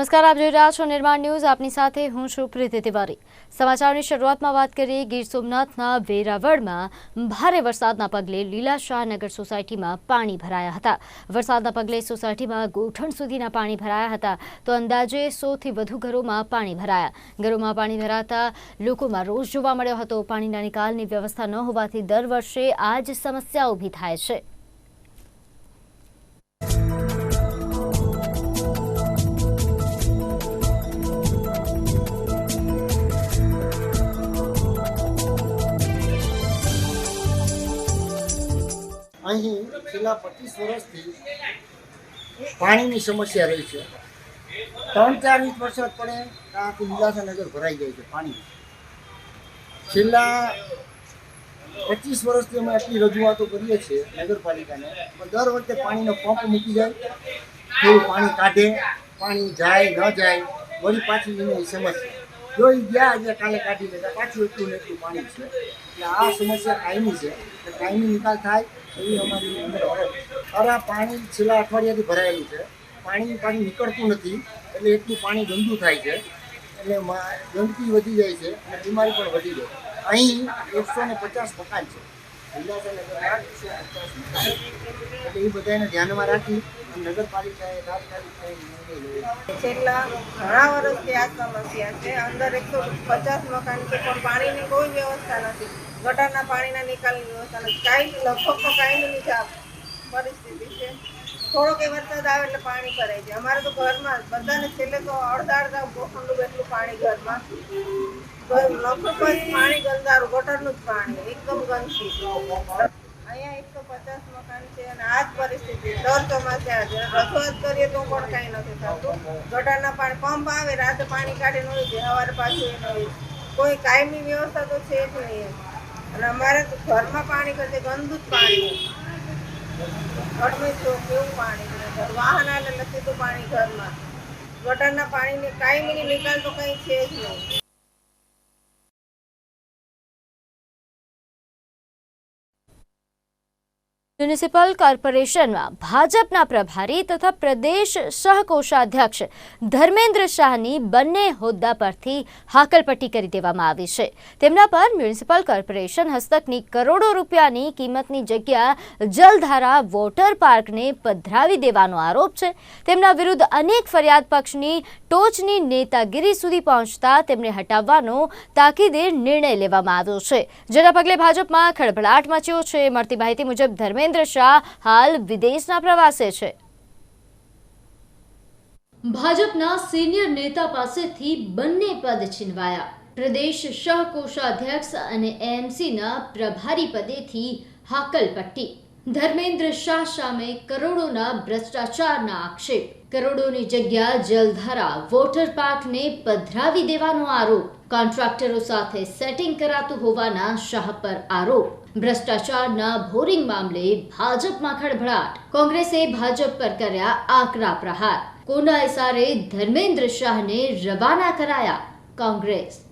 નમસ્કાર, આપ જોઈ રહ્યા છો નિર્માણ ન્યૂઝ। આપની સાથે હું છું પ્રીતિ તિવારી। સમાચારની શરૂઆતમાં વાત કરીએ ગીર સોમનાથના વેરાવળમાં ભારે વરસાદના પગલે લીલાશાહ નગર સોસાયટીમાં પાણી ભરાયા હતા। વરસાદના પગલે સોસાયટીમાં ગોઠણ સુધીના પાણી ભરાયા હતા તો અંદાજે 100થી વધુ ઘરોમાં પાણી ભરાયા। ઘરોમાં પાણી ભરાતા લોકોમાં રોષ જોવા મળ્યો હતો। પાણીના નિકાલની વ્યવસ્થા ન હોવાથી દર વર્ષે આ જ સમસ્યા ઊભી થાય છે। અહીં છેલ્લા 25 વર્ષથી પાણીની સમસ્યા રહી છે। 3-4 ઇંચ વરસાદ પડે ત્યાંથી લીલાશાહ નગર ભરાઈ જાય છે પાણી। છેલ્લા 25 વર્ષથી અમે આટલી રજૂઆતો કરીએ છીએ નગરપાલિકાને, પણ દર વખતે પાણીનો પંપ મૂકી જાય, થોડું પાણી કાઢે, પાણી જાય ન જાય, વળી પાછી એની સમસ્યા જો એ ગયા આજે કાલે કાઢી લેતા પાછું એટલું ને એટલું પાણી છે। એટલે આ સમસ્યા કાયમી છે, કાયમી નિકાલ થાય એવી અમારી અંદર અરે પાણી છેલ્લા અઠવાડિયાથી ભરાયેલું છે। પાણી નીકળતું નથી એટલે એટલું પાણી ગંદુ થાય છે, એટલે ગંદકી વધી જાય છે અને બીમારી પણ વધી જાય। અહીં 150 મકાન છે લીલાશાહ નગરના 150 મકાન, એટલે એ બધાને ધ્યાનમાં રાખી નગરપાલિકાએ તાત્કાલિક છેલ્લા ઘણા વર્ષથી આ સમસ્યા છે। અંદર 150 મકાન છે પણ પાણીની કોઈ વ્યવસ્થા નથી, ગટરના પાણીના નિકાલની વ્યવસ્થા નથી, કાંઈ લગભગ તો કાંઈની પરિસ્થિતિ છે। થોડોક વરસાદ આવે એટલે પાણી ભરાઈ જાય। અમારે તો ઘરમાં બધાને છેલ્લે તો અડધા ખંડું એટલું પાણી ઘરમાં, લગભગ પાણી ગંદારું, ગટરનું જ પાણી એકદમ ગંદકી। અહીંયા 150 મકાન છે અને આ જ પરિસ્થિતિ દર ચોમાસે આજે રજૂઆત કરીએ તો પણ કાંઈ નથી થતું। ગટરના પાણી પંપ આવે, રાતે પાણી કાઢીને હોય છે, સવારે પાછું એને હોય, કોઈ કાયમી વ્યવસ્થા તો છે જ નહીં। અને અમારે તો ઘરમાં પાણી કરશે ગંદુ જ પાણી, ઘરમાં કેવું પાણી, વાહન આવે એટલે સીધું પાણી ઘરમાં, ગટરના પાણીની કાયમીની નિકાલ તો કંઈ છે જ નહીં। મ્યુનિસિપલ કોર્પોરેશનમાં ભાજપના પ્રભારી તથા પ્રદેશ સહકોષાધ્યક્ષ ધર્મેન્દ્ર શાહની બંને હોદ્દા પરથી હાકલપટ્ટી કરી દેવામાં આવી છે। તેમના પર મ્યુનિસિપલ કોર્પોરેશન હસ્તકની કરોડો રૂપિયાની કિંમતની જગ્યા જલધારા વોટર પાર્કને પધરાવી દેવાનો આરોપ છે। તેમના વિરુદ્ધ અનેક ફરિયાદ પક્ષની ટોચની નેતાગીરી સુધી પહોંચતા તેમને હટાવવાનો તાકીદે નિર્ણય લેવામાં આવ્યો છે, જેના પગલે ભાજપમાં ખળભળાટ મચ્યો છે। મળતી માહિતી મુજબ ધર્મેન્દ્ર શાહ હાલ વિદેશના પ્રવાસે છે। ભાજપના સિનિયર નેતા પાસેથી બંને પદ છીનવાયા। પ્રદેશ સહકોષાધ્યક્ષ અને એએમસીના પ્રભારી પદેથી હાકલપટ્ટી। ધર્મેન્દ્ર શાહ સામે કરોડોના ભ્રષ્ટાચારના આક્ષેપ। કરોડોની જગ્યા જલધારા વોટર પાર્કને પધરાવી દેવાનો આરોપ। કોન્ટ્રાક્ટરો સાથે સેટિંગ કરાતું હોવાના શાહ પર આરોપ। ભ્રષ્ટાચારના બોરિંગ મામલે ભાજપમાં ખળભળાટ। કોંગ્રેસે ભાજપ પર કર્યા આકરા પ્રહાર। કોના ઇશારે ધર્મેન્દ્ર શાહને રવાના કરાયા કોંગ્રેસ।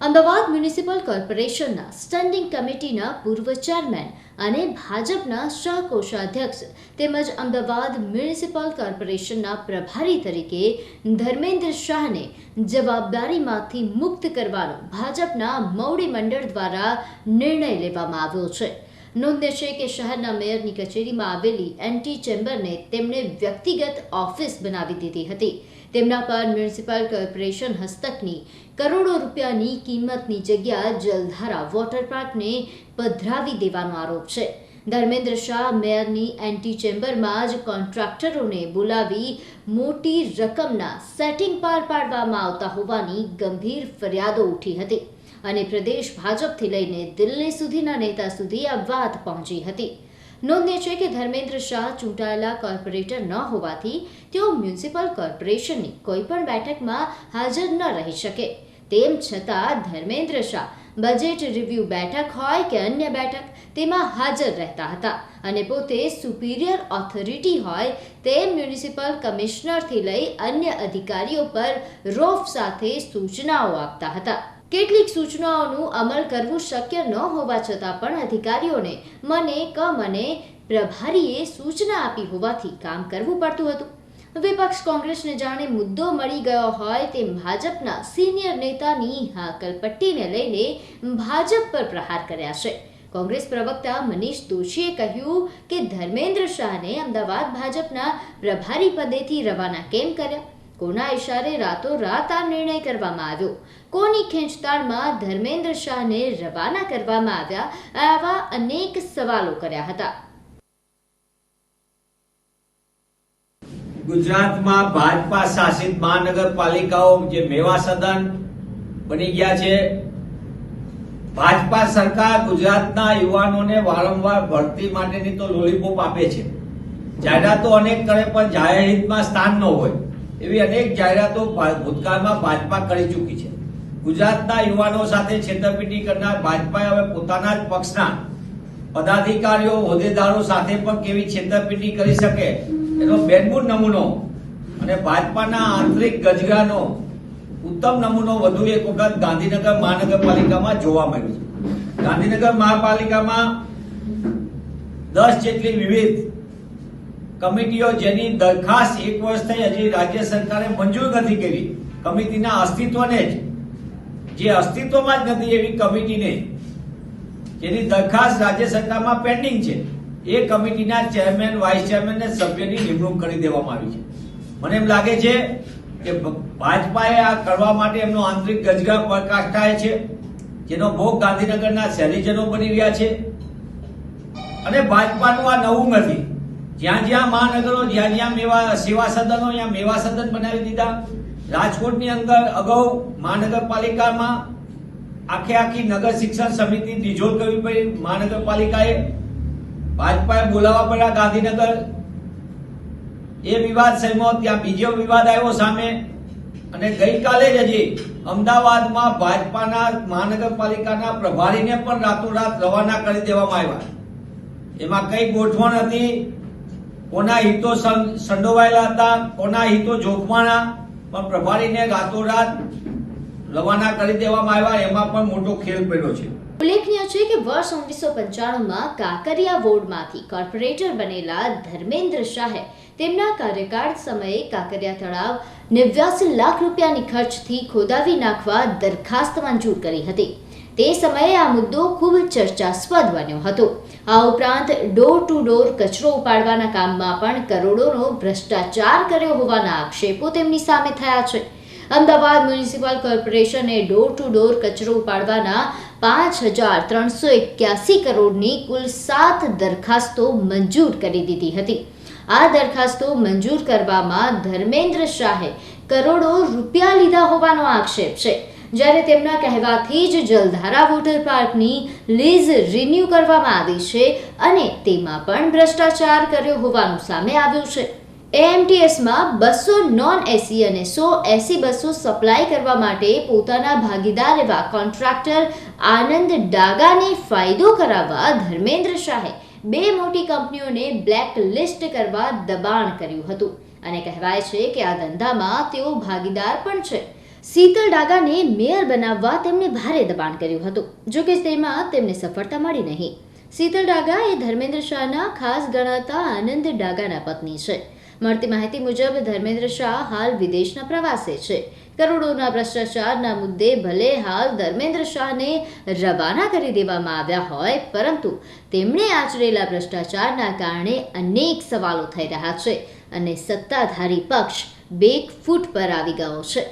અમદાવાદ મ્યુનિસિપલ કોર્પોરેશનના સ્ટેન્ડિંગ કમિટીના પૂર્વ ચેરમેન અને ભાજપના સહકોષાધ્યક્ષ તેમજ અમદાવાદ મ્યુનિસિપલ કોર્પોરેશનના પ્રભારી તરીકે ધર્મેન્દ્ર શાહને જવાબદારીમાંથી મુક્ત કરવાનો ભાજપના મોવડી મંડળ દ્વારા નિર્ણય લેવામાં આવ્યો છે। નોંધ્ય છે કે શહેરના મેયરની કચેરીમાં આવેલી એન્ટી ચેમ્બરને તેમણે વ્યક્તિગત ઓફિસ બનાવી દીધી હતી। તેમના પર મ્યુનિસિપલ કોર્પોરેશન હસ્તકની કરોડો રૂપિયાની કિંમતની જગ્યા જલધારા વોટર પાર્કને પધરાવી દેવાનો આરોપ છે। ધર્મેન્દ્ર શાહ મેયરની એન્ટી ચેમ્બરમાં જ કોન્ટ્રાક્ટરોને બોલાવી મોટી રકમના સેટિંગ પાર પાડવામાં આવતા હોવાની ગંભીર ફરિયાદો ઉઠી હતી અને પ્રદેશ ભાજપથી લઈને દિલ્હી સુધીના નેતા સુધી આ વાત પહોંચી હતી। નોંધ્ય છે કે ધર્મેન્દ્ર શાહ ચૂંટાયેલા કોર્પોરેટર ન હોવાથી તેઓ મ્યુનિસિપલ કોર્પોરેશનની કોઈ પણ બેઠકમાં હાજર ન રહી શકે। તેમ છતાં ધર્મેન્દ્ર શાહ બજેટ રિવ્યૂ બેઠક હોય કે અન્ય બેઠક તેમાં હાજર રહેતા હતા અને પોતે સુપિરિયર ઓથોરિટી હોય તેમ મ્યુનિસિપલ કમિશનરથી લઈ અન્ય અધિકારીઓ પર રોફ સાથે સૂચનાઓ આપતા હતા। કેટલીક સૂચનાઓનું અમલ કરવું શક્ય ન હોવા છતાં પણ અધિકારીઓને મને પ્રભારીએ સૂચના આપી હોવાથી કામ કરવું પડતું હતું। વિપક્ષ કોંગ્રેસને જાણે મુદ્દો મળી ગયો હોય તેમ ભાજપના સિનિયર નેતાની હાકલપટ્ટીને લઈને ભાજપ પર પ્રહાર કર્યા છે. કોંગ્રેસ પ્રવક્તા મનીષ દોશીએ કહ્યું કે ધર્મેન્દ્ર શાહને અમદાવાદ ભાજપના પ્રભારી પદેથી રવાના કેમ કર્યા? કોના ઇશારે રાતોરાત આ નિર્ણય કરવામાં આવ્યો? કોની ખેંચતાણમાં ધર્મેન્દ્ર શાહને રવાના કરવામાં આવ્યા? આવા અનેક સવાલો કર્યા હતા. ગુજરાતમાં ભાજપા શાસિત મહાનગરપાલિકાઓ જે મેવા સદન બની ગયા છે. ભાજપા સરકાર ગુજરાતના યુવાનોને વારંવાર ભરતી માટેની તો લોલીપોપ આપે છે, જાહેરાતો અનેક કરે, પણ જાહેર હિતમાં સ્થાન ન હોય એવી અનેક જાહેરાતો ભૂતકાળમાં ભાજપા કરી ચૂકી છે. ગુજરાતના યુવાનો સાથે છેતરપિંડી કરનાર ભાજપાએ હવે પોતાના જ પક્ષના પદાધિકારીઓ હોદ્દેદારો સાથે પણ કેવી છેતરપિંડી કરી શકે એનો બેનમૂળ નમૂનો અને ભાજપાના આંતરિક ગજગાનો ઉત્તમ નમૂનો વધુ એક વખત ગાંધીનગર મહાનગરપાલિકામાં જોવા મળ્યો છે. ગાંધીનગર મહાપાલિકામાં 10 જેટલી વિવિધ કમિટીઓ જેની દરખાસ્ત 1 વર્ષ થઈ હજી રાજ્ય સરકારે મંજૂર નથી કરી. કમિટીના અસ્તિત્વને જે અસ્તિત્વમાં જ નથી એવી કમિટીને જેની દરખાસ્ત રાજ્ય સરકારમાં પેન્ડિંગ છે એ કમિટીના ચેરમેન, વાઇસ ચેરમેન અને સભ્યની નિમણૂક કરી દેવામાં આવી છે. મને એમ લાગે છે કે ભાજપાએ આ કરવા માટે એમનો આંતરિક ગજગા પ્રકાશ થાય છે, જેનો ભોગ ગાંધીનગરના શહેરીજનો બની રહ્યા છે. અને ભાજપાનું આ નવું નથી. જ્યાં જ્યાં મહાનગરો, જ્યાં જ્યાં સેવા સદનો, ત્યાં મેવા સદન બનાવી દીધા. રાજકોટની અંદર અગાઉ મહાનગરપાલિકામાં આખી નગર શિક્ષણ સમિતિ ડિઝોલ્વ કરવી પડી. મહાનગરપાલિકાએ ભાજપાએ બોલાવવા પડ્યા ગાંધીનગર. એ વિવાદ સમ્યો, ત્યાં બીજો વિવાદ આવ્યો સામે. અને ગઈકાલે જ હજી અમદાવાદમાં ભાજપાના મહાનગરપાલિકાના પ્રભારીને પણ રાતોરાત રવાના કરી દેવામાં આવ્યા. એમાં કઈ ગોઠવણ હતી, કોના હિતો સંડોવાયેલા હતા, કોના હિતો જોખવાના, પણ પ્રભારીને રાતોરાત રવાના કરી દેવામાં આવ્યા. એમાં પણ મોટો ખેલ પડ્યો છે. ઉલ્લેખનીય છે કે વર્ષ 1995માં કાંકરિયા વોર્ડમાંથી કોર્પોરેટર બનેલા ધર્મેન્દ્ર શાહે તેમના કાર્યકાળ સમયે કાંકરિયા તળાવ 89 લાખ રૂપિયાની ખર્ચથી ખોદાવી નાખવા દરખાસ્ત મંજૂર કરી હતી. તે સમયે આ મુદ્દો ખૂબ ચર્ચાસ્પદ બન્યો હતો. આ ઉપરાંત ડોર ટુ ડોર કચરો ઉપાડવાના કામમાં પણ કરોડોનો ભ્રષ્ટાચાર કર્યો હોવાના આક્ષેપો તેમની સામે થયા છે. અમદાવાદ મ્યુનિસિપલ કોર્પોરેશને ડોર ટુ ડોર કચરો ઉપાડવાના 5,381 કરોડની કુલ 7 દરખાસ્તો મંજૂર કરી દીધી હતી. આ દરખાસ્તો મંજૂર કરવામાં ધર્મેન્દ્ર શાહે કરોડો રૂપિયા લીધા હોવાનો આક્ષેપ છે. જ્યારે તેમના કહેવાથી જ જલધારા વોટર પાર્કની લીઝ રિન્યૂ કરવામાં આવી છે અને તેમાં પણ ભ્રષ્ટાચાર કર્યો હોવાનું સામે આવ્યું છે. એએમટીએસમાં 200 નોન એસી અને 100 એસી બસો સપ્લાય કરવા માટે પોતાના ભાગીદાર એવા કોન્ટ્રાક્ટર આનંદ ડાગાને ફાયદો કરાવવા ધર્મેન્દ્ર શાહે 2 મોટી કંપનીઓને બ્લેક લિસ્ટ કરવા દબાણ કર્યું હતું અને કહેવાય છે કે આ ધંધામાં તેઓ ભાગીદાર પણ છે. શીતલ ડાગાને મેયર બનાવવા તેમણે ભારે દબાણ કર્યું હતું. જોકે તેમાં તેમને સફળતા મળી નહીં. શીતલ ડાગા એ ધર્મેન્દ્ર શાહના ખાસ ગણાતા આનંદ ડાગાના પત્ની છે. મળતી માહિતી મુજબ ધર્મેન્દ્ર શાહ હાલ વિદેશના પ્રવાસે છે. કરોડોના ભ્રષ્ટાચારના મુદ્દે ભલે હાલ ધર્મેન્દ્ર શાહને રવાના કરી દેવામાં આવ્યા હોય, પરંતુ તેમણે આચરેલા ભ્રષ્ટાચારના કારણે અનેક સવાલો થઈ રહ્યા છે અને સત્તાધારી પક્ષ બેક ફૂટ પર આવી ગયો છે.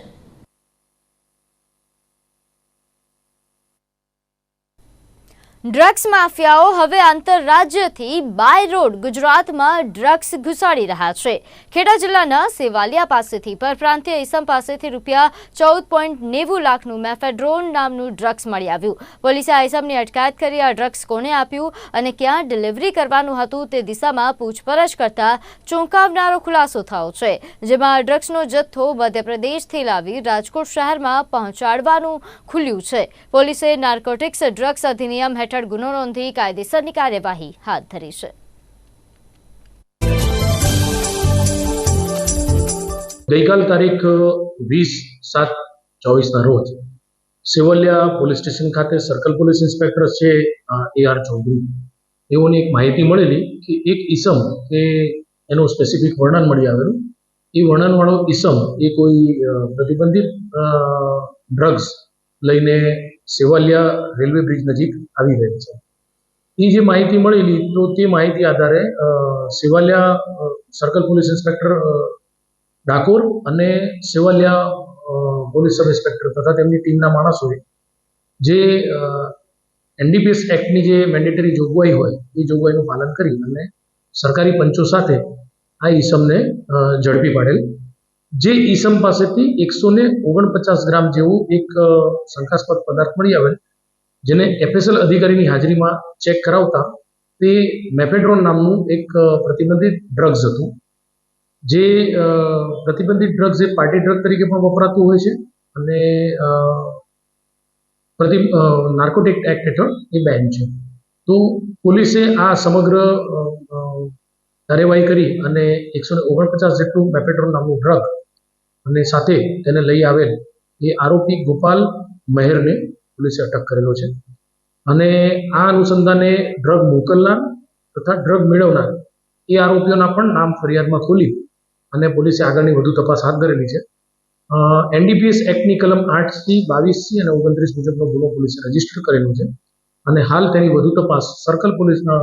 ડ્રગ્સ માફિયાઓ હવે આંતરરાજ્યથી બાય રોડ ગુજરાતમાં ડ્રગ્સ ઘુસાડી રહ્યા છે. ખેડા જિલ્લાના સેવાલિયા પાસેથી પરપ્રાંતીય ઇસમ પાસેથી ₹14.90 લાખનું મેફેડ્રોન નામનું ડ્રગ્સ મળી આવ્યું. પોલીસે આ ઇસમની અટકાયત કરી આ ડ્રગ્સ કોને આપ્યું અને ક્યાં ડિલિવરી કરવાનું હતું તે દિશામાં પૂછપરછ કરતા ચોંકાવનારો ખુલાસો થયો છે, જેમાં આ ડ્રગ્સનો જથ્થો મધ્યપ્રદેશથી લાવી રાજકોટ શહેરમાં પહોંચાડવાનું ખુલ્યું છે. પોલીસે નાર્કોટિક્સ ડ્રગ્સ અધિનિયમ હેઠળ ગુનો નોંધી કાયદેસરની કાર્યવાહી હાથ ધરી છે. ગઈકાલ તારીખ 20/7/24ના રોજ સેવલિયા પોલીસ સ્ટેશન ખાતે સર્કલ પોલીસ ઇન્સ્પેક્ટર છે AR ચૌધરી એઓની એક માહિતી મળેલી કે એક ઈસમ કે એનું સ્પેસિફિક વર્ણન મળી આવેલું એ વર્ણનવાળો ઈસમ એ કોઈ પ્રતિબંધિત ડ્રગ્સ લઈને સેવાલિયા રેલવે બ્રિજ નજીક આવી રહી છે. એ જે માહિતી મળેલી તો તે માહિતી આધારે Sevaliya circle police inspector Dakor અને સેવાલિયા પોલીસ સબ ઇન્સ્પેક્ટર તથા તેમની ટીમના માણસોએ જે એનડીપીએસ એક્ટની જે મેન્ડેટરી જોગવાઈ હોય એ જોગવાઈનું પાલન કરી અને સરકારી પંચો સાથે આ ઈસમને ઝડપી પાડેલ. જે ઈસમ પાસેથી 149 ગ્રામ જેવું એક શંકાસ્પદ પદાર્થ મળી આવેલ, જેને એફએસએલ અધિકારીની હાજરીમાં ચેક કરાવતા તે મેફેડ્રોન નામનું એક પ્રતિબંધિત ડ્રગ્સ હતું. જે પ્રતિબંધિત ડ્રગ્સ એ પાર્ટી ડ્રગ તરીકે પણ વપરાતું હોય છે અને નાર્કોટિક એક્ટ હેઠળ એ બેન છે. તો પોલીસે આ સમગ્ર કાર્યવાહી કરી અને 149 જેટલું મેફેડ્રોન નામનું ડ્રગ અને સાથે તેને લઈ આવેલ એ આરોપી ગોપાલ મહેરને પોલીસે અટક કરેલો છે. અને આ અનુસંધાને ડ્રગ મોકલનાર તથા ડ્રગ મેળવનાર એ આરોપીઓના પણ નામ ફરિયાદમાં ખોલી અને પોલીસે આગળની વધુ તપાસ હાથ ધરેલી છે. એનડીપીએસ એક્ટની કલમ 8C, 22C અને 29 મુજબનો ગુનો પોલીસે રજીસ્ટર કરેલો છે અને હાલ તેની વધુ તપાસ સર્કલ પોલીસના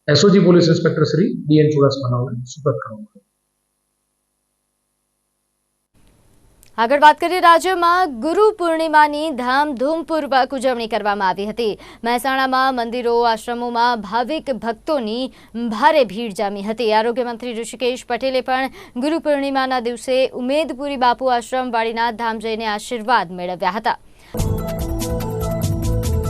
SOG police inspector Shri DN ચુડાસમાને સુપરત કરવામાં આવી. આગળ વાત કરીએ, રાજ્યમાં ગુરુ પૂર્ણિમાની ધામધૂમપૂર્વક ઉજવણી કરવામાં આવી હતી. મહેસાણામાં મંદિરો, આશ્રમોમાં ભાવિક ભક્તોની ભારે ભીડ જામી હતી. આરોગ્ય મંત્રી ઋષિકેશ પટેલે પણ ગુરુ પૂર્ણિમાના દિવસે ઉમેદપુરી બાપુ આશ્રમ વાડીના ધામ જઈને આશીર્વાદ મેળવ્યા હતા.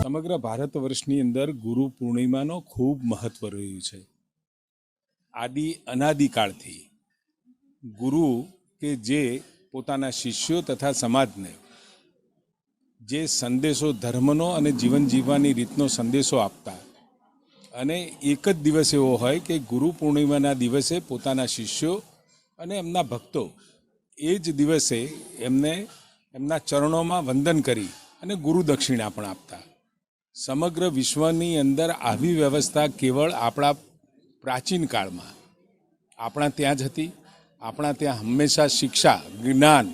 સમગ્ર ભારત વર્ષની અંદર ગુરુ પૂર્ણિમાનો ખૂબ મહત્વ રહ્યું છે. અનાદિકાળથી ગુરુ કે જે પોતાના શિષ્યો તથા સમાજને જે સંદેશો, ધર્મનો અને જીવન જીવવાની રીતનો સંદેશો આપતા, અને એક જ દિવસ એવો હોય કે ગુરુ પૂર્ણિમાના દિવસે પોતાના શિષ્યો અને એમના ભક્તો એ જ દિવસે એમને એમના ચરણોમાં વંદન કરી અને ગુરુ દક્ષિણા પણ આપતા. સમગ્ર વિશ્વની અંદર આવી વ્યવસ્થા કેવળ આપણા પ્રાચીન કાળમાં આપણા ત્યાં જ હતી. આપણા ત્યાં હંમેશા શિક્ષા, જ્ઞાન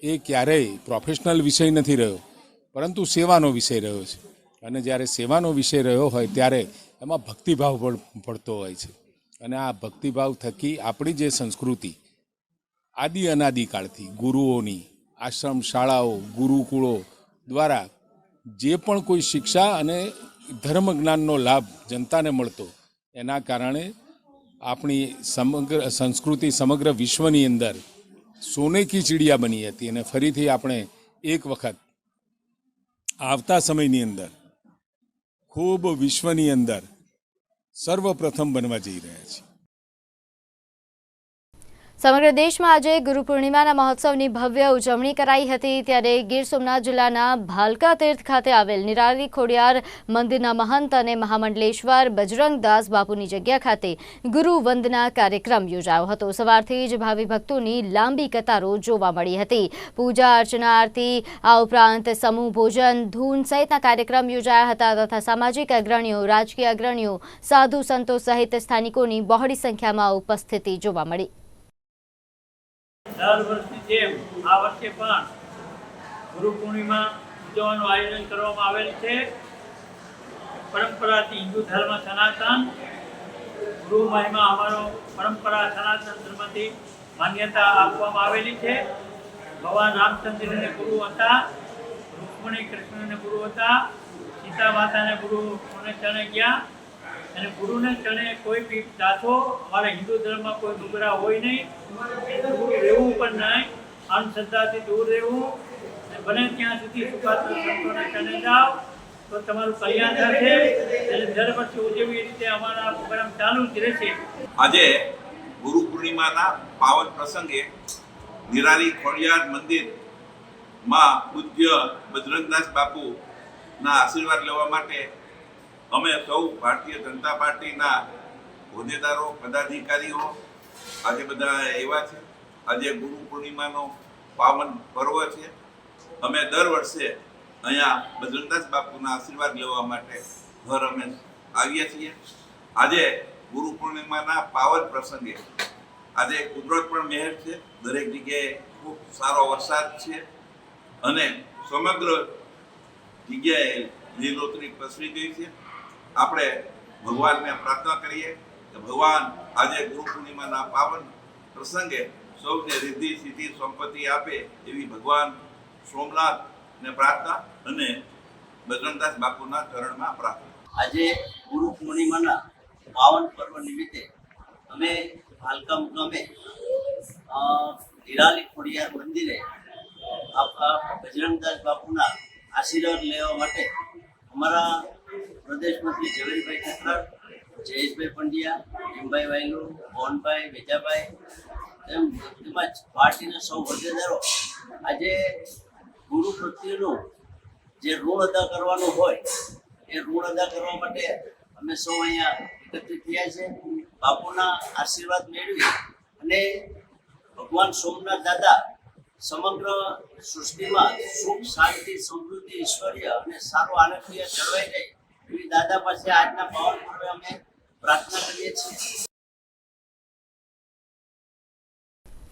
એ ક્યારેય પ્રોફેશનલ વિષય નથી રહ્યો, પરંતુ સેવાનો વિષય રહ્યો છે. અને જ્યારે સેવાનો વિષય રહ્યો હોય ત્યારે એમાં ભક્તિભાવ પણ પડતો હોય છે. અને આ ભક્તિભાવ થકી આપણી જે સંસ્કૃતિ અનાદિકાળથી ગુરુઓની આશ્રમ શાળાઓ, ગુરુકુળો દ્વારા જે પણ કોઈ શિક્ષા અને ધર્મ જ્ઞાનનો લાભ જનતાને મળતો, એના કારણે આપણી સમગ્ર સંસ્કૃતિ સમગ્ર વિશ્વની અંદર સોને કી ચીડિયા બની હતી. અને ફરીથી આપણે એક વખત આવતા સમયની અંદર ખૂબ વિશ્વની અંદર સર્વપ્રથમ બનવા જઈ રહ્યા છીએ. સમગ્ર દેશમાં આજે ગુરુ પૂર્ણિમાના મહોત્સવની ભવ્ય ઉજવણી કરાઈ હતી. ત્યારે ગીર સોમનાથ જિલ્લાના ભાલકા તીર્થ ખાતે આવેલ નિરાલી ખોડિયાર મંદિરના મહંત અને મહામંડલેશ્વર બજરંગદાસ બાપુની જગ્યા ખાતે ગુરુ વંદના કાર્યક્રમ યોજાયો હતો. સવારથી જ ભાવિ ભક્તોની લાંબી કતારો જોવા મળી હતી. પૂજા અર્ચના, આરતી, આ ઉપરાંત સમૂહ ભોજન, ધૂન સહિતના કાર્યક્રમ યોજાયા હતા તથા સામાજિક અગ્રણીઓ, રાજકીય અગ્રણીઓ, સાધુ સંતો સહિત સ્થાનિકોની બહોળી સંખ્યામાં ઉપસ્થિતિ જોવા મળી. દર વર્ષની જેમ આ વર્ષે પણ ગુરુ પૂર્ણિમા ઉજવવાનું આયોજન કરવામાં આવેલ છે. પરંપરાથી હિન્દુ ધર્મ સનાતન ગુરુ મહિમા અમારો પરંપરા સનાતન ધર્મથી માન્યતા આપવામાં આવેલી છે. ભગવાન રામચંદ્રને ગુરુ હતા, રૂક્મણી કૃષ્ણને ગુરુ હતા, સીતા માતાને ગુરુને ચરણે ગયા. અને ગુરુને ચરણે કોઈ બી દાસો અમારા હિન્દુ ધર્મમાં કોઈ ડુંગરા હોય નહીં, દૂર રહેવું પણ નહીં, અંધશ્રદ્ધાથી દૂર રહેવું. અને બને ત્યાં સુધી સુપાત્ર સંતોના ચરણે જાઓ તો તમારું કલ્યાણ થશે. એટલે દર વર્ષે ઉજવવી રીતે અમારા પ્રોગ્રામ ચાલુ જ રહેશે. આજે ગુરુ પૂર્ણિમાના પાવન પ્રસંગે નિરાલી ખોડિયાર મંદિરમાં પૂજ્ય બજરંગદાસ બાપુના આશીર્વાદ લેવા માટે અમે સૌ ભારતીય જનતા પાર્ટીના હોદ્દેદારો, પદાધિકારીઓ આજે બધા એવા છે. આજે ગુરુ પૂર્ણિમાનો પાવન પર્વ છે. અમે દર વર્ષે અહીંયા બજરંગદાસ બાપુના આશીર્વાદ લેવા માટે અમે આવીએ છીએ. આજે ગુરુ પૂર્ણિમાના પાવન પ્રસંગે આજે કુદરત પણ મહેર છે, દરેક જગ્યાએ ખૂબ સારો વરસાદ છે અને સમગ્ર જગ્યાએ લીલોતરી પ્રસરી ગઈ છે. આપણે ભગવાનને પ્રાર્થના કરીએ કે ભગવાન આજે ગુરુ પૂર્ણિમાના પાવન પ્રસંગે સૌને રિદ્ધિ સિદ્ધિ સંપત્તિ આપે એવી ભગવાન સોમનાથને પ્રાર્થના અને બજરંગદાસ બાપુના ચરણમાં પ્રાર્થના. આજે ગુરુ પૂર્ણિમાના પાવન પર્વ નિમિત્તે અમે ભાલકા મુકામે નિરાલી ખોડિયાર મંદિરે આપણા બજરંગદાસ બાપુના આશીર્વાદ લેવા માટે અમારા પ્રદેશ મંત્રી ઝવેરભાઈ ખત્તર, જયેશભાઈ પંડ્યા, ભીમભાઈ વાયલુ, મોહનભાઈ, વેજાભાઈ તેમજ પાર્ટીના સૌ હોદ્દેદારો આજે ગુરુ પ્રત્યેનું જે ઋણ અદા કરવાનું હોય એ ઋણ અદા કરવા માટે અમે સૌ અહીંયા એકત્રિત થયા છે. બાપુના આશીર્વાદ મેળવી અને ભગવાન સોમનાથ દાદા સમગ્ર સૃષ્ટિમાં સુખ, શાંતિ, સમૃદ્ધિ, ઐશ્વર્ય અને સારું આનંદીય જળવાઈ જાય એવી દાદા પાસે આજના પાવન પર્વે અમે પ્રાર્થના કરીએ છીએ.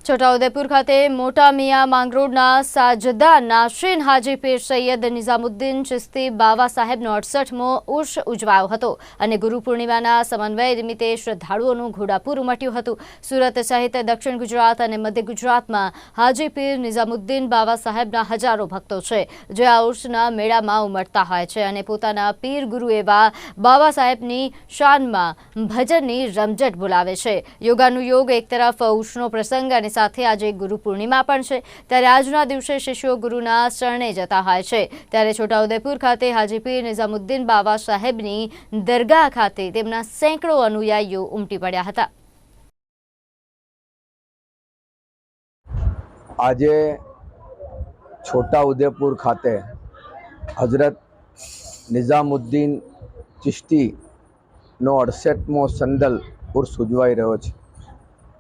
છોટાઉદેપુર ખાતે મોટા મિયા માંગરોળના સાજદા નાશરીન હાજી પીર સૈયદ નિઝામુદ્દીન ચિસ્તી બાવા સાહેબનો 68મો ઉર્ષ ઉજવાયો હતો અને ગુરુ પૂર્ણિમાના સમન્વય નિમિત્તે શ્રદ્ધાળુઓનું ઘોડાપુર ઉમટ્યું હતું. સુરત સહિત દક્ષિણ ગુજરાત અને મધ્ય ગુજરાતમાં હાજી પીર નિઝામુદ્દીન બાવા સાહેબના હજારો ભક્તો છે જે આ ઉર્ષના મેળામાં ઉમટતા હોય છે અને પોતાના પીર ગુરુ એવા બાવા સાહેબની શાનમાં ભજનની રમઝટ બોલાવે છે. યોગાનુયોગ એક તરફ ઉર્ષનો પ્રસંગ અને સાથે આજે ગુરુ પૂર્ણિમા પણ છે ત્યારે આજના દિવસે શિષ્યો ગુરુના શરણે જતા હોય છે. ત્યારે છોટાઉદેપુર ખાતે હાજી પીર નિઝામુદ્દીન બાવા સાહેબની દરગાહ ખાતે તેમના સેંકડો અનુયાયીઓ ઉમટી પડ્યા હતા. આજે છોટાઉદેપુર ખાતે હજરત નિઝામુદ્દીન ચિશ્તીનો 68મો સંદલ ઉર્સ ઉજવાઈ રહ્યો છે.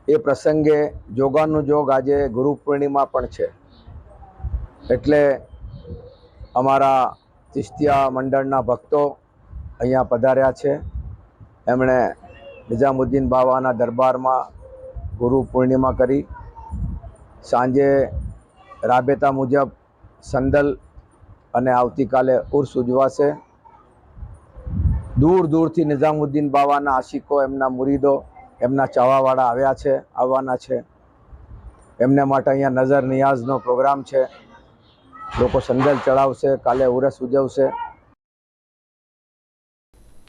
એ પ્રસંગે જોગાનુજોગ આજે ગુરુ પૂર્ણિમા પણ છે એટલે અમારા ચિશ્તિયા મંડળના ભક્તો અહીંયા પધાર્યા છે. એમણે નિઝામુદ્દીન બાવાના દરબારમાં ગુરુ પૂર્ણિમા કરી. સાંજે રાબેતા મુજબ સંદલ અને આવતીકાલે ઉર્સ ઉજવાશે. દૂર દૂરથી નિઝામુદ્દીન બાવાના આશિકો, એમના મુરીદો, એમના ચાવાવાળા આવ્યા છે, આવવાના છે. એમને માટે અહીંયા નજર નિયાઝનો પ્રોગ્રામ છે. લોકો સંદલ ચડાવશે, કાલે ઉરસ ઉજવશે.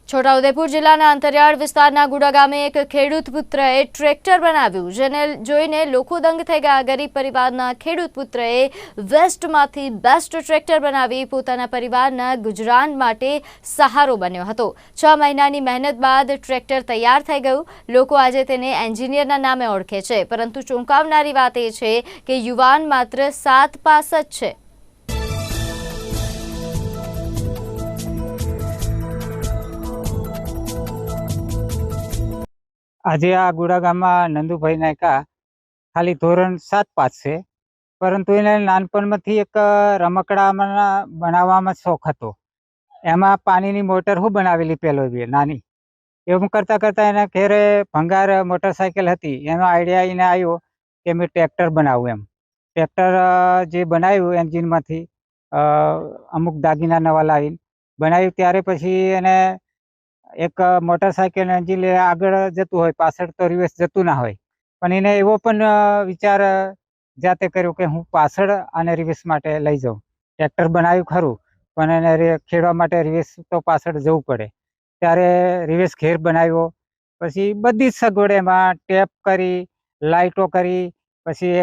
છોટાઉદેપુર જિલ્લાના અંતરિયાળ વિસ્તારના ગુડા ગામે એક ખેડૂત પુત્રએ ટ્રેક્ટર બનાવ્યું જેને જોઈને લોકો દંગ થઈ ગયા. ગરીબ પરિવારના ખેડૂત પુત્રએ વેસ્ટમાંથી બેસ્ટ ટ્રેક્ટર બનાવી પોતાના પરિવારના ગુજરાન માટે સહારો બન્યો હતો. 6 મહિનાની મહેનત બાદ ટ્રેક્ટર તૈયાર થઈ ગયું. લોકો આજે તેને એન્જિનિયરના નામે ઓળખે છે પરંતુ ચોંકાવનારી વાત એ છે કે યુવાન માત્ર 7 પાસ જ છે. આજે આ ગુડા ગામમાં નંદુભાઈ નાયકા ખાલી ધોરણ 7 પાસ છે પરંતુ એને નાનપણમાંથી એક રમકડામાં બનાવવામાં શોખ હતો. એમાં પાણીની મોટર હું બનાવેલી પહેલો બી નાની. એવું કરતાં કરતાં એના ઘેરે ભંગાર મોટરસાઇકલ હતી. એનો આઈડિયા એને આવ્યો કે મેં ટ્રેક્ટર બનાવું એમ. ટ્રેક્ટર જે બનાવ્યું એન્જિનમાંથી અમુક દાગીના નવા લાવીને બનાવ્યું ત્યારે પછી એને એક મોટરસાઇકલ એન્જિન આગળ જતું હોય, પાછળ તો રિવર્સ જતું ના હોય, પણ એને એવો પણ વિચાર જાતે કર્યો કે હું પાછળ આને રિવર્સ માટે લઈ જાઉં. ટ્રેક્ટર બનાવ્યું ખરું પણ એને ખેડવા માટે રિવર્સ તો પાછળ જવું પડે. ત્યારે રિવર્સ ઘેર બનાવ્યો. પછી બધી જ સગવડ એમાં ટેપ કરી, લાઇટો કરી. પછી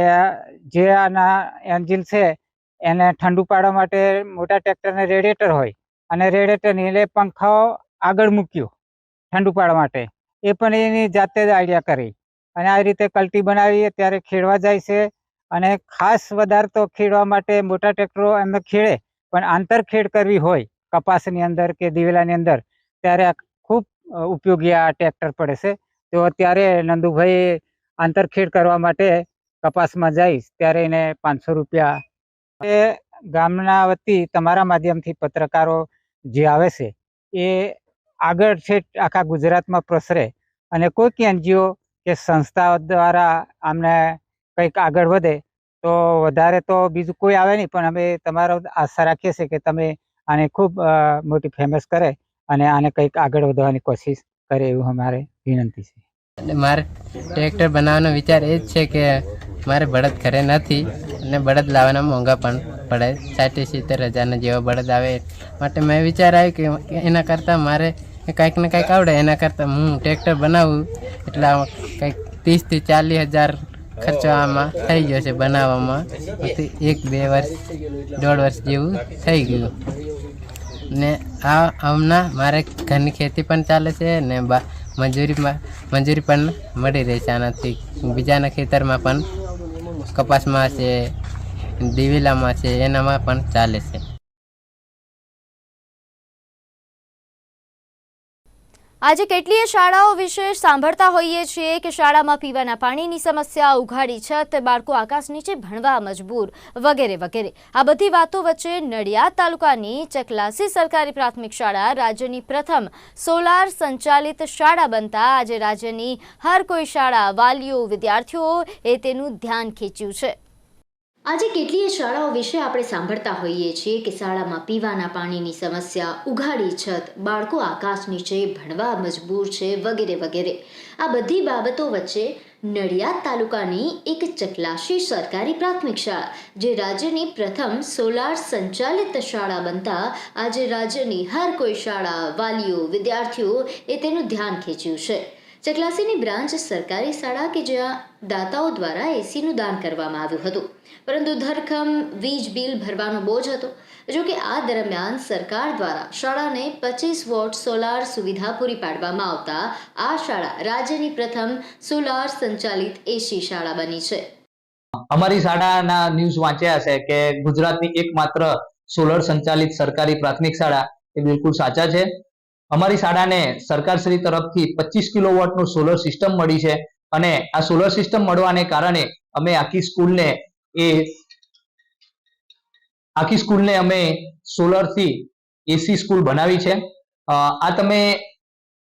જે આના એન્જિન છે એને ઠંડુ પાડવા માટે મોટા ટ્રેક્ટરને રેડિએટર હોય અને રેડિએટરની એટલે પંખો આગળ મૂક્યો ઠંડુ પાડવા માટે. એ પણ એની જાતે જ આઈડિયા કરી અને આ રીતે કલ્ટી બનાવી અત્યારે ખેડવા જાય છે. અને ખાસ વધારે તો ખેડવા માટે મોટા ટ્રેક્ટરો એમ ખેડે પણ આંતરખેડ કરવી હોય કપાસની અંદર કે દિવેલાની અંદર ત્યારે ખૂબ ઉપયોગી આ ટ્રેક્ટર પડે છે. તો અત્યારે નંદુભાઈ આંતરખેડ કરવા માટે કપાસમાં જઈશ ત્યારે એને 500 રૂપિયા એ ગામના વતી તમારા માધ્યમથી પત્રકારો જે આવે છે એ આગળ છે આખા ગુજરાતમાં પ્રસરે અને કોઈક એનજીઓ કે સંસ્થાઓ દ્વારા અમને કંઈક આગળ વધે તો વધારે તો બીજું કોઈ આવે નહીં, પણ અમે તમારો આશા રાખીએ છીએ કે તમે આને ખૂબ મોટી ફેમસ કરે અને આને કંઈક આગળ વધવાની કોશિશ કરે એવું અમારે વિનંતી છે. અને મારે ટ્રેક્ટર બનાવવાનો વિચાર એ જ છે કે મારે બળદ ઘરે નથી અને બળદ લાવવાના મોંઘા પણ પડે, 60-70 હજારના જેવા બળદ આવે. માટે મેં વિચાર આવ્યો કે એના કરતાં મારે કંઈક ને કંઈક આવડે, એના કરતાં હું ટ્રેક્ટર બનાવું. એટલા કંઈક 30-40 હજાર ખર્ચો આમાં થઈ ગયો છે બનાવવામાં. 1-2 વર્ષ 1.5 વર્ષ જેવું થઈ ગયું ને આ હમણાં મારે ઘરની ખેતી પણ ચાલે છે ને મજૂરી પણ મળી રહી છે આનાથી. બીજાના ખેતરમાં પણ કપાસમાં છે, દિવેલામાં છે, એનામાં પણ ચાલે છે. આજે કેટલીય શાળાઓ વિશે સાંભળતા હોઈએ છીએ કે શાળામાં પીવાના પાણીની સમસ્યા, ઉઘાડી છત, બાળકો આકાશ નીચે ભણવા મજબૂર વગેરે વગેરે. આ બધી વાતો વચ્ચે નડિયાદ તાલુકાની ચકલાસી સરકારી પ્રાથમિક શાળા રાજ્યની પ્રથમ સોલાર સંચાલિત શાળા બનતા આજે રાજ્યની હર કોઈ શાળા, વાલીઓ, વિદ્યાર્થીઓ એ તેનું ધ્યાન ખેંચ્યું છે. આજે કેટલીય શાળાઓ વિશે આપણે સાંભળતા હોઈએ છીએ કે શાળામાં પીવાના પાણીની સમસ્યા, ઉઘાડી છત, બાળકો આકાશ નીચે ભણવા મજબૂર છે વગેરે વગેરે. આ બધી બાબતો વચ્ચે નડિયાદ તાલુકાની એક ચકલાસી સરકારી પ્રાથમિક શાળા, જે રાજ્યની પ્રથમ સોલાર સંચાલિત શાળા બનતા આજે રાજ્યની હર કોઈ શાળા, વાલીઓ, વિદ્યાર્થીઓ એ તેનું ધ્યાન ખેંચ્યું છે. ચકલાસીની બ્રાન્ચ સરકારી શાળા કે જ્યાં દાતાઓ દ્વારા એસીનું દાન કરવામાં આવ્યું હતું, પરંતુ ધરખમ વીજ બિલ ભરવાનો બોજ હતો. જો કે આ દરમિયાન સરકાર દ્વારા શાળાને 25 વોટ સોલાર સુવિધા પૂરી પાડવામાં આવતા આ શાળા રાજ્યની પ્રથમ સોલાર સંચાલિત એસી શાળા બની છે. અમારી શાળાના ન્યૂઝ વાંચ્યા હશે કે ગુજરાતની એકમાત્ર સોલર સંચાલિત સરકારી પ્રાથમિક શાળા, એ બિલકુલ સાચા છે. અમારી શાળાને સરકારશ્રી તરફથી 25 કિલોવોટનું સોલર સિસ્ટમ મળી છે અને આ સોલર સિસ્ટમ મળવાને કારણે અમે આખી સ્કૂલને અમે સોલરથી એસી સ્કૂલ બનાવી છે.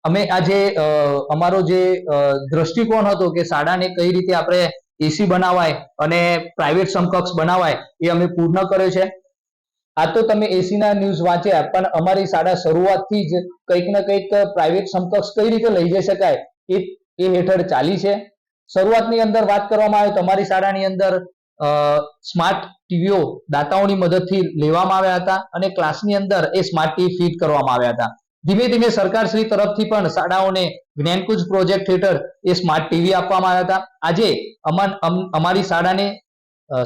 અમે આજે અમારો જે દ્રષ્ટિકોણ હતો કે શાળાને કઈ રીતે આપણે એસી બનાવાય અને પ્રાઇવેટ સમકક્ષ બનાવાય એ અમે પૂર્ણ કર્યો છે. આ તો તમે એસીના ન્યૂઝ વાંચ્યા, પણ અમારી શાળા શરૂઆતથી જ કંઈક ને કંઈક પ્રાઇવેટ સમકક્ષ કઈ રીતે લઈ જઈ શકાય એ હેઠળ ચાલી છે. શરૂઆતની અંદર વાત કરવામાં આવે તો અમારી શાળાની અંદર સ્માર્ટ ટીવીઓ દાતાઓની મદદથી લેવામાં આવ્યા હતા અને ક્લાસની અંદર એ સ્માર્ટ ટીવી ફિટ કરવામાં આવ્યા હતા. ધીમે ધીમે સરકારશ્રી તરફથી પણ શાળાઓને જ્ઞાનકુંજ પ્રોજેક્ટ હેઠળ એ સ્માર્ટ ટીવી આપવામાં આવ્યા હતા. આજે અમારી શાળાને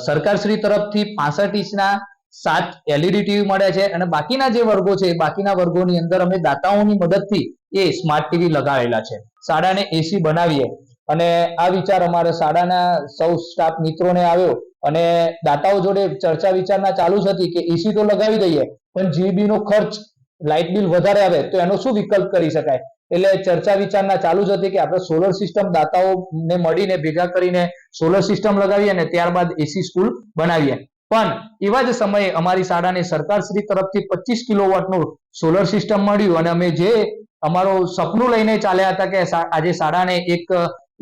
સરકારશ્રી તરફથી 65 ઇંચના 7 LED ટીવી મળ્યા છે અને બાકીના જે વર્ગો છે, બાકીના વર્ગોની અંદર અમે દાતાઓની મદદથી એ સ્માર્ટ ટીવી લગાવેલા છે. શાળાને એસી બનાવીએ અને આ વિચાર અમારા શાળાના સૌ સ્ટાફ મિત્રોને આવ્યો અને દાતાઓ જોડે ચર્ચા વિચારણા ચાલુ જ હતી કે એસી તો લગાવી દઈએ, પણ જીબી નો ખર્ચ, લાઇટ બિલ વધારે આવે તો એનો શું વિકલ્પ કરી શકાય. એટલે ચર્ચા વિચારણા ચાલુ જ હતી કે આપણે સોલર સિસ્ટમ દાતાઓને મળીને ભેગા કરીને સોલર સિસ્ટમ લગાવીએ અને ત્યારબાદ એસી સ્કૂલ બનાવીએ. પણ એવા જ સમયે અમારી શાળાને સરકારશ્રી તરફથી 25 કિલોવોટનું સોલર સિસ્ટમ મળ્યું અને અમે જે અમારો સપનું લઈને ચાલ્યા હતા કે આજે શાળાને એક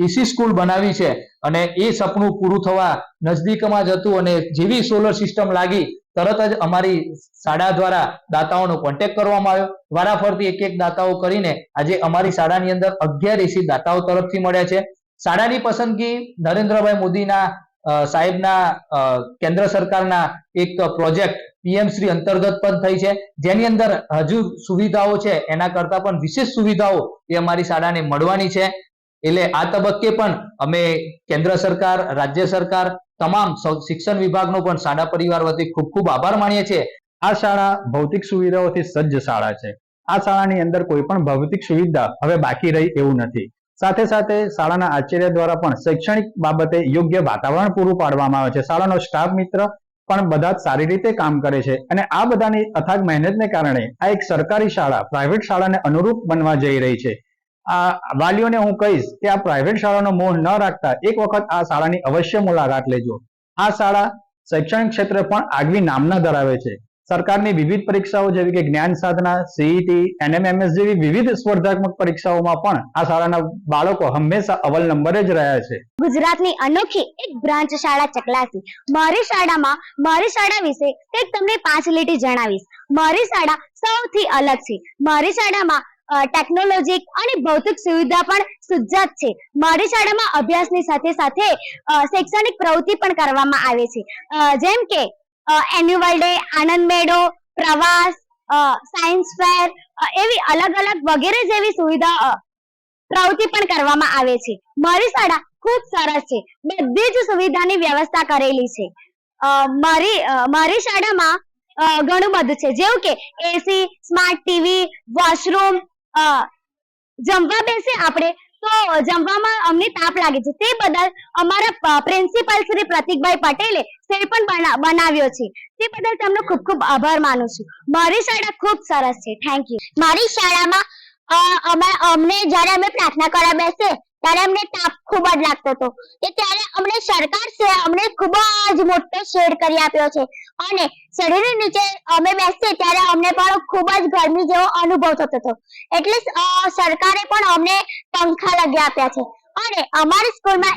એસી સ્કૂલ બનાવી છે અને એ સપનું પૂરું થવા નજદીકમાં જ હતું અને જેવી સોલર સિસ્ટમ લાગી તરત જ અમારી શાળા દ્વારા દાતાઓનો કોન્ટેક્ટ કરવામાં આવ્યો. વારાફરતી એક દાતાઓ કરીને આજે અમારી શાળાની અંદર 11 એસી દાતાઓ તરફથી મળ્યા છે. શાળાની પસંદગી નરેન્દ્રભાઈ મોદીના સાહેબના કેન્દ્ર સરકારના એક પ્રોજેક્ટ પીએમશ્રી અંતર્ગત પણ થઈ છે, જેની અંદર હજુ સુવિધાઓ છે એના કરતા પણ વિશેષ સુવિધાઓ એ અમારી શાળાને મળવાની છે. એટલે આ તબક્કે પણ અમે કેન્દ્ર સરકાર, રાજ્ય સરકાર, તમામ શિક્ષણ વિભાગનો પણ શાળા પરિવાર વતી ખૂબ ખૂબ આભાર માનીએ છીએ. આ શાળા ભૌતિક સુવિધાઓથી સજ્જ શાળા છે. આ શાળાની અંદર કોઈ પણ ભૌતિક સુવિધા હવે બાકી રહી એવું નથી. સાથે સાથે શાળાના આચાર્ય દ્વારા પણ શૈક્ષણિક બાબતે યોગ્ય વાતાવરણ પૂરું પાડવામાં આવે છે. શાળાનો સ્ટાફ મિત્ર પણ બધા જ સારી રીતે કામ કરે છે અને આ બધાની અથાગ મહેનતને કારણે આ એક સરકારી શાળા પ્રાઇવેટ શાળાને અનુરૂપ બનવા જઈ રહી છે. આ વાલીઓને હું કહીશ કે આ પ્રાઇવેટ શાળાનો મોહ ન રાખતા એક વખત આ શાળાની અવશ્ય મુલાકાત લેજો. આ શાળા શૈક્ષણિક ક્ષેત્રે પણ આગવી નામના ધરાવે છે. સરકારની વિવિધ પરીક્ષાઓ જેવી કે જ્ઞાન સાધના, સીઈટી, NMMS જેવી વિવિધ સ્પર્ધાત્મક પરીક્ષાઓમાં પણ આ શાળાના બાળકો હંમેશા અવ્વલ નંબરે જ રહ્યા છે. ગુજરાતની અનોખી એક બ્રાન્ચ શાળા ચકલાસી. મારી શાળા વિશે કંઈક તમને 5 લીટી જણાવીશ. મારી શાળા સૌથી અલગ છે. મારી શાળામાં ટેકનોલોજી અને ભૌતિક સુવિધા પણ સુજ્જાત છે. મારી શાળામાં અભ્યાસની સાથે સાથે શૈક્ષણિક પ્રવૃત્તિ પણ કરવામાં આવે છે, જેમ કે એન્યુઅલ ડે, આનંદ મેળો, પ્રવાસ, સાયન્સ ફેર, એવી અલગ અલગ વગેરે જેવી સુવિધા પ્રવૃત્તિ પણ કરવામાં આવે છે. મારી શાળા ખૂબ સરસ છે. બધી જ સુવિધાની વ્યવસ્થા કરેલી છે. મારી શાળામાં ઘણું બધું છે, જેવું કે એસી, સ્માર્ટ ટીવી, વોશરૂમ. જમવા બેસે આપણે તો જમવામાં અમને તાપ લાગે છે, તે બદલ અમારા પ્રિન્સિપલ શ્રી પ્રતિકભાઈ પટેલે શેડ પણ બનાવ્યો છે. તે બદલ તેમનો ખૂબ ખૂબ આભાર માનું છું. મારી શાળા ખૂબ સરસ છે. Thank you. મારી શાળામાં અમને જ્યારે અમે પ્રાર્થના કરવા બેસે ત્યારે અમને તાપ ખૂબ જ લાગતો હતો, ત્યારે અમને સરકાર અમને ખૂબ જ મોટો શેડ કરી આપ્યો છે, અને શેડની નીચે અમે બેસીએ ત્યારે અમને પણ ખૂબ જ ગરમી જેવો અનુભવ થતો હતો. એટલે સરકારે પણ અમને પંખા લગાવી આપ્યા છે. અને અમારી સ્કૂલમાં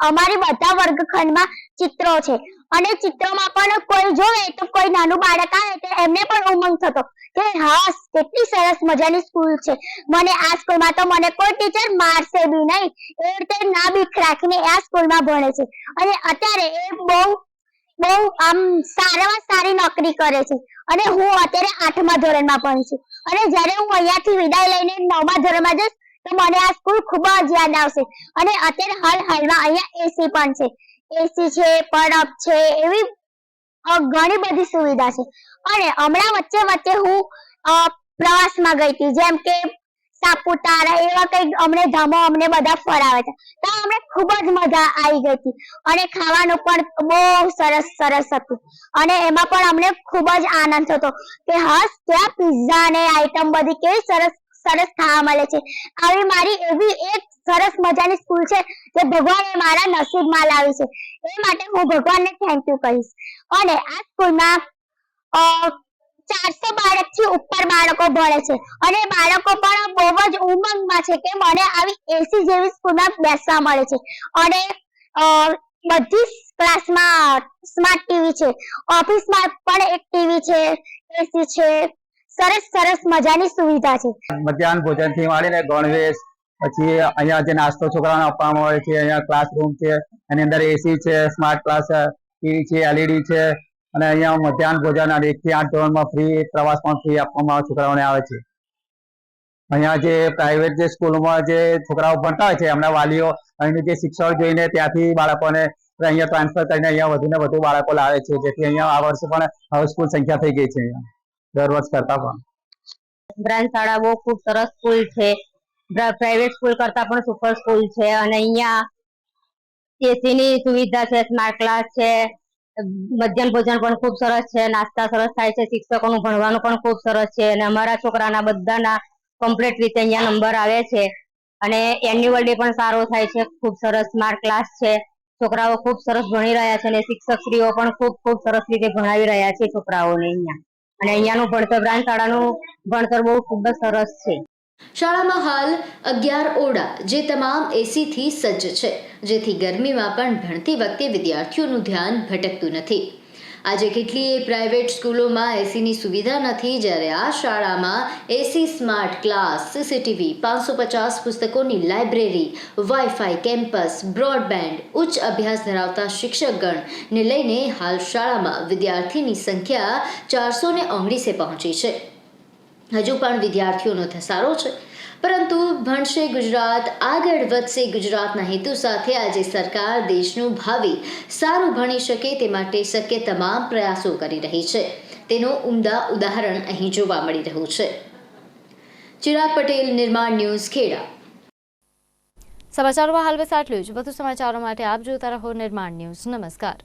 અમારી બધા વર્ગખંડમાં ચિત્રો છે, અને ચિત્રોમાં પણ કોઈ જોવે તો કોઈ નાનું બાળક આવે તો એમને પણ ઉમંગ થતો કે હા, કેટલી સરસ મજાની સ્કૂલ છે. મને આ સ્કૂલમાં તો મને કોઈ ટીચર મારશે બી નહીં, એ રીતે ના બીક રાખીને આ સ્કૂલમાં ભણે છે, અને અત્યારે એ બહુ આમ સારામાં સારી નોકરી કરે છે. અને હું અત્યારે 8મા ધોરણમાં ભણું છું, અને જ્યારે હું અહીંયાથી વિદાય લઈને 9મા ધોરણમાં જઈશ તો મને આ સ્કૂલ ખૂબ જ યાદ આવશે. અને અત્યારે હાલમાં અહીંયા એસી પણ છે, એસી છે, પડપ છે, એવી ઘણી બધી સુવિધા છે. અને હમણાં વચ્ચે હું પ્રવાસમાં ગઈ હતી, જેમ કે સાપુતારા, એવા કંઈક અમને બધા ફરાવે છે, તો અમને ખૂબ જ મજા આવી ગઈ હતી. અને ખાવાનું પણ બહુ સરસ હતું, અને એમાં પણ અમને ખૂબ જ આનંદ થતો કે ત્યાં પિઝા ને આઈટમ બધી કેવી સરસ ખાવા મળે છે. આવી મારી એવી એક સરસ મજાની સ્કૂલ છે જે ભગવાને મારા નસીબમાં લાવી છે. એ માટે હું ભગવાનને થેન્ક યુ કહીશ. અને આ સ્કૂલમાં 400 બાળકથી ઉપર બાળકો ભણે છે, અને બાળકો પણ બહુ જ ઉમંગમાં છે કે મને આવી એસી જેવી સ્કૂલમાં બેસવા મળે છે. અને બધી ક્લાસમાં સ્માર્ટ ટીવી છે, ઓફિસમાં પણ એક ટીવી છે, એસી છે, સરસ મજાની સુવિધા છે. મધ્યાહન ભોજનથી માંડીને ગણવેશ, પછી અહીંયા જે નાસ્તો છોકરાઓને આપવામાં આવે છે, અહીંયા ક્લાસરૂમ છે, એની અંદર એસી છે, સ્માર્ટ ક્લાસ ટીવી છે, LED છે, અને અહીંયા મધ્યાહન ભોજન 1 થી 8 ધોરણમાં ફ્રી, પ્રવાસ પણ ફ્રી આપવામાં છોકરાઓને આવે છે. અહીંયા જે પ્રાઇવેટ જે સ્કૂલોમાં જે છોકરાઓ ભણતા હોય છે, એમના વાલીઓ અહીંની જે શિક્ષણ જોઈને ત્યાંથી બાળકોને અહીંયા ટ્રાન્સફર કરીને અહીંયા વધુને વધુ બાળકો લાવે છે, જેથી અહીંયા આ વર્ષે પણ હવે સ્કૂલ સંખ્યા થઈ ગઈ છે અહીંયા દર વર્ષ કરતા પણ. બ્રાન્ચ શાળા બહુ ખૂબ સરસ સ્કૂલ છે, પ્રાઇવેટ સ્કૂલ કરતા પણ સુપર સ્કૂલ છે. અને અહીંયા એસીની સુવિધા છે, સ્માર્ટ ક્લાસ છે, મધ્યાહન ભોજન પણ ખૂબ સરસ છે, નાસ્તા સરસ થાય છે, શિક્ષકોનું ભણવાનું પણ ખૂબ સરસ છે, અને અમારા છોકરાના બધાના કમ્પ્લીટ રીતે અહીંયા નંબર આવે છે. અને એન્યુઅલ ડે પણ સારો થાય છે, ખૂબ સરસ સ્માર્ટ ક્લાસ છે, છોકરાઓ ખૂબ સરસ ભણી રહ્યા છે, અને શિક્ષકશ્રીઓ પણ ખૂબ સરસ રીતે ભણાવી રહ્યા છે છોકરાઓને અહીંયા. અને અહીંયાનું ભણતર, બ્રાન્ચ શાળાનું ભણતર બહુ ખૂબ જ સરસ છે. શાળામાં હાલ 11 ઓરડા જે તમામ એસીથી સજ્જ છે, જેથી ગરમીમાં પણ ભણતી વખતે વિદ્યાર્થીઓનું ધ્યાન ભટકતું નથી. આજે કેટલીય પ્રાઇવેટ સ્કૂલોમાં એસીની સુવિધા નથી, જ્યારે આ શાળામાં એસી, સ્માર્ટ ક્લાસ, સીસીટીવી, 550 પુસ્તકોની લાઇબ્રેરી, વાઈફાઈ, કેમ્પસ, બ્રોડબેન્ડ, ઉચ્ચ અભ્યાસ ધરાવતા શિક્ષકગણને લઈને હાલ શાળામાં વિદ્યાર્થીની સંખ્યા 419 પહોંચી છે. હજુ પણ વિદ્યાર્થીઓનો ધસારો છે, પરંતુ ભણશે ગુજરાત, આગળ વધશે ગુજરાતના હેતુ સાથે આજે સરકાર દેશનું ભાવિ સારું ભણી શકે તે માટે શક્ય તમામ પ્રયાસો કરી રહી છે. તેનું ઉમદા ઉદાહરણ અહીં જોવા મળી રહ્યું છે. ચિરાગ પટેલ, નિર્માણ ન્યૂઝ, ખેડા. સમાચારોમાં હાલ બસ આટલું જ. વધુ સમાચારો માટે આપ જોતા રહો નિર્માણ ન્યૂઝ. નમસ્કાર.